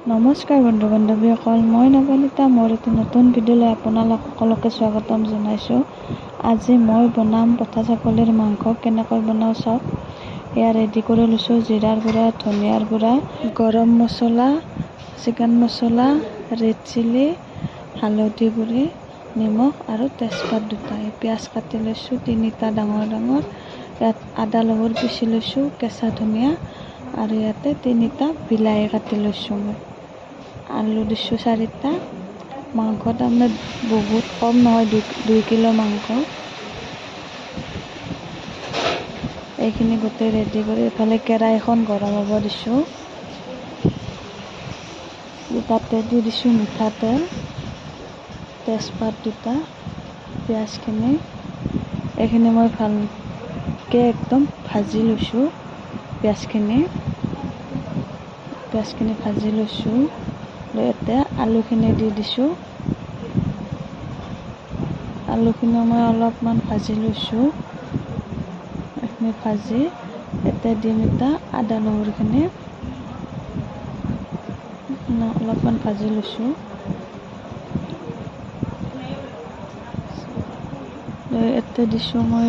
নমস্কাৰ বন্ধু বান্ধৱীসকল, মই নৱনীতা। মোৰ এটি নতুন ভিডিঅ'লৈ আপোনালোক সকলোকে স্বাগতম জনাইছোঁ। আজি মই বনাম পঠা ছাগলীৰ মাংস। কেনেকৈ বনাওঁ চাওক। এয়া ৰেডি কৰি লৈছোঁ: জিৰাৰ গুড়া, ধনিয়াৰ গুড়া, গৰম মছলা, চিকেন মছলা, ৰেড চিলি, হালধি গুড়ি, নিমখ আৰু তেজপাত দুটা। পিঁয়াজ কাটি লৈছোঁ 3টা ডাঙৰ ডাঙৰ। ইয়াত আদা নহৰু পিচি লৈছোঁ, কেঁচা ধনিয়া, আৰু ইয়াতে 3টা বিলাহী কাটি লৈছোঁ। মই আলু দিছোঁ 4টা। মাংস তাৰমানে বহুত কম নহয়, 2 কিলো মাংস। এইখিনি গোটেই ৰেডি কৰি এইফালে কেৰাহীখন গৰম হ'ব দিছোঁ। তাতে দি দিছোঁ মিঠাতেল, তেজপাত দুটা, পিঁয়াজখিনি। এইখিনি মই ভালকৈ একদম ভাজি লৈছোঁ। পিঁয়াজখিনি ভাজি লৈছোঁ। এতিয়া আলুখিনি দি দিছোঁ। আলুখিনি মই অলপমান ভাজি লৈছোঁ। এইখিনি ভাজি এতিয়া দিম আদা নহৰুখিনি অলপমান ভাজি লৈছোঁ। এতিয়া দিছোঁ মই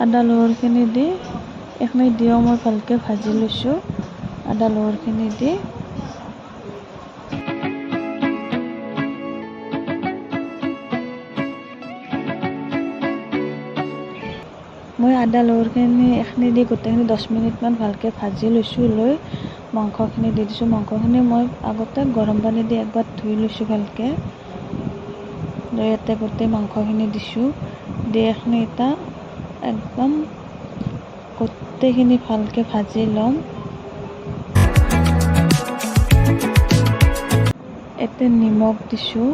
আদা নহৰুখিনি দি এইখিনি দিও মই ভালকৈ ভাজি লৈছোঁ। আদা নহৰুখিনি দি মই আদা নহৰুখিনি এইখিনি দি গোটেইখিনি 10 মিনিটমান ভালকৈ ভাজি লৈছোঁ। লৈ মাংসখিনি দি দিছোঁ। মাংসখিনি মই আগতে গৰম পানী দি একবাৰ ধুই লৈছোঁ ভালকৈ। লৈ ইয়াতে গোটেই মাংসখিনি দিছোঁ। দি এইখিনি একদম গোটেইখিনি ভালকৈ ভাজি ল'ম। এতিয়া নিমখ দিছোঁ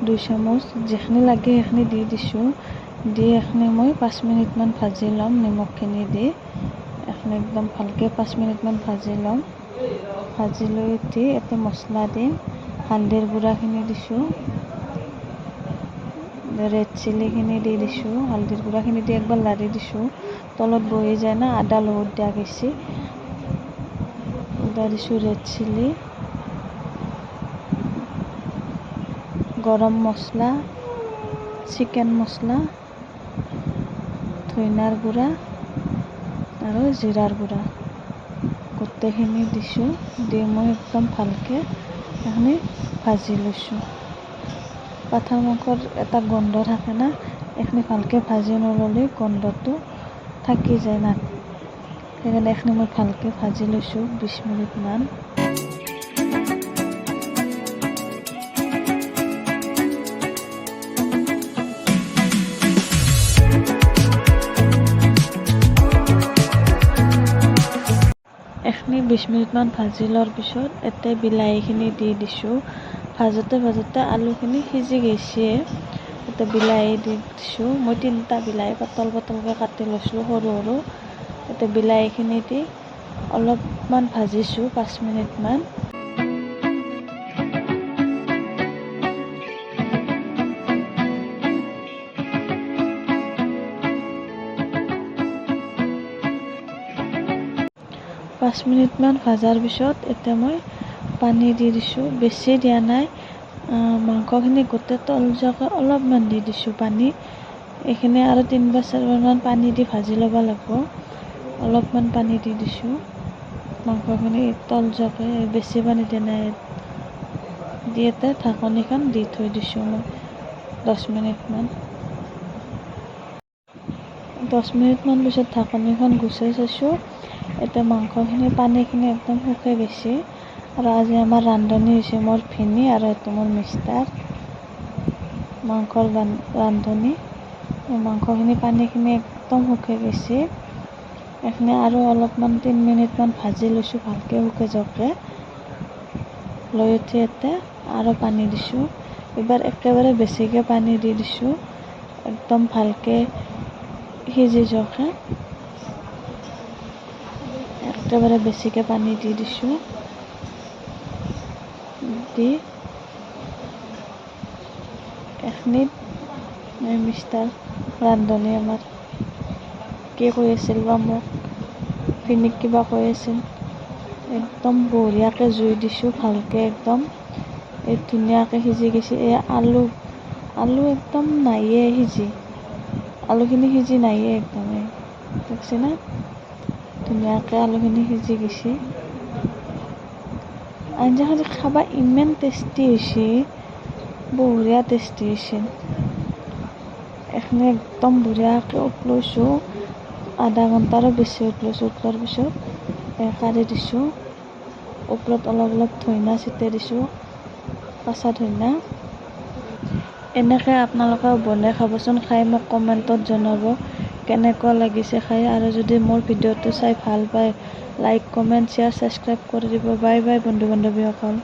2 চামুচ, যিখিনি লাগে সেইখিনি দি দিছোঁ। দি এইখিনি মই 5 মিনিটমান ভাজি ল'ম। নিমখখিনি দি এইখিনি একদম ভালকৈ 5 মিনিটমান ভাজি ল'ম। ভাজি লৈ উঠি এতিয়া মছলা দিম। হালধিৰ গুড়াখিনি দিছোঁ, ৰেড চিলিখিনি দি দিছোঁ। হালধিৰ গুড়াখিনি দি একবাৰ লাৰি দিছোঁ। তলত বহি যায় না, আদা নহৰু দিয়া গৈছে। দিছোঁ ৰেড চিলি, গৰম মছলা, চিকেন মছলা, ধনিয়াৰ গুড়া আৰু জিৰাৰ গুড়া গোটেইখিনি দিছোঁ। দি মই একদম ভালকৈ এইখিনি ভাজি লৈছোঁ। পাঠাৰ মাংসৰ এটা গোন্ধ থাকে না, এইখিনি ভালকৈ ভাজি নল'লে গোন্ধটো থাকি যায় না। সেইকাৰণে এইখিনি মই ভালকৈ ভাজি লৈছোঁ 20 মিনিটমান। এইখিনি 20 মিনিটমান ভাজি লোৱাৰ পিছত এতিয়া বিলাহীখিনি দি দিছোঁ। ভাজোতে আলুখিনি সিজি গৈছে। এতিয়া বিলাহী দি দিছোঁ। মই 3টা বিলাহী পাতলকৈ কাটি লৈছোঁ, সৰু সৰু। এতিয়া বিলাহীখিনি দি অলপমান ভাজিছোঁ 5 মিনিটমান। পাঁচ মিনিটমান ভাজাৰ পিছত এতিয়া মই পানী দি দিছোঁ। বেছি দিয়া নাই, মাংসখিনি গোটেই তল যোৱাকৈ অলপমান দি দিছোঁ পানী। এইখিনি আৰু 3-4বাৰমান পানী দি ভাজি ল'ব লাগিব। অলপমান পানী দি দিছোঁ মাংসখিনি তল যোৱাকৈ, বেছি পানী দিয়া নাই। দি এতিয়া ঢাকনিখন দি থৈ দিছোঁ মই 10 মিনিটমান। 10 মিনিটমান পিছত ঢাকনিখন গুচাই চাইছোঁ। এতিয়া মাংসখিনি পানীখিনি একদম শুকাই গৈছে। আৰু আজি আমাৰ ৰান্ধনি হৈছে মোৰ ভিনি, আৰু এইটো মোৰ মিষ্টাৰ, মাংসৰ ৰান্ধনি। মাংসখিনি পানীখিনি একদম শুকাই গৈছে। এইখিনি আৰু অলপমান 3 মিনিটমান ভাজি লৈছোঁ ভালকৈ শুকাই যোৱাকৈ। লৈ উঠি এতিয়া আৰু পানী দিছোঁ। এইবাৰ একেবাৰে বেছিকৈ পানী দি দিছোঁ, একদম ভালকৈ সিজি যোৱাকৈ। একেবাৰে বেছিকৈ পানী দি দিছোঁ। দি এইখিনিত মিষ্টাৰ ৰান্ধনি আমাৰ কি কৈ আছিল বা মোক, ভিনিক কিবা কৈ আছিল। একদম বঢ়িয়াকৈ জুই দিছোঁ ভালকৈ একদম এই ধুনীয়াকৈ সিজি গৈছে। এই আলু একদম নাইয়ে সিজি, আলুখিনি সিজি নাইয়ে একদম। দেখছে না ধুনীয়াকৈ আলুখিনি সিজি গৈছে। আঞ্জাখন খাবা ইমান টেষ্টি হৈছে, বঢ়িয়া টেষ্টি হৈছে। এইখিনি একদম বঢ়িয়াকৈ উতলাইছোঁ, আধা ঘণ্টাৰো বেছি উতলাইছোঁ। উতলোৱাৰ পিছত কাঢ়ি দিছোঁ। ওপৰত অলপ অলপ ধনিয়া ছটিয়াই দিছোঁ, কেঁচা ধনিয়া। এনেকৈ আপোনালোকেও বনাই খাবচোন, খাই মোক কমেণ্টত জনাব কেনেকুৱা লাগিছে খাই। আৰু যদি মোৰ ভিডিঅ'টো চাই ভাল পায়, লাইক, কমেণ্ট, শ্বেয়াৰ, ছাবস্ক্ৰাইব কৰি দিব। বাই বাই বন্ধু বান্ধৱীসকল।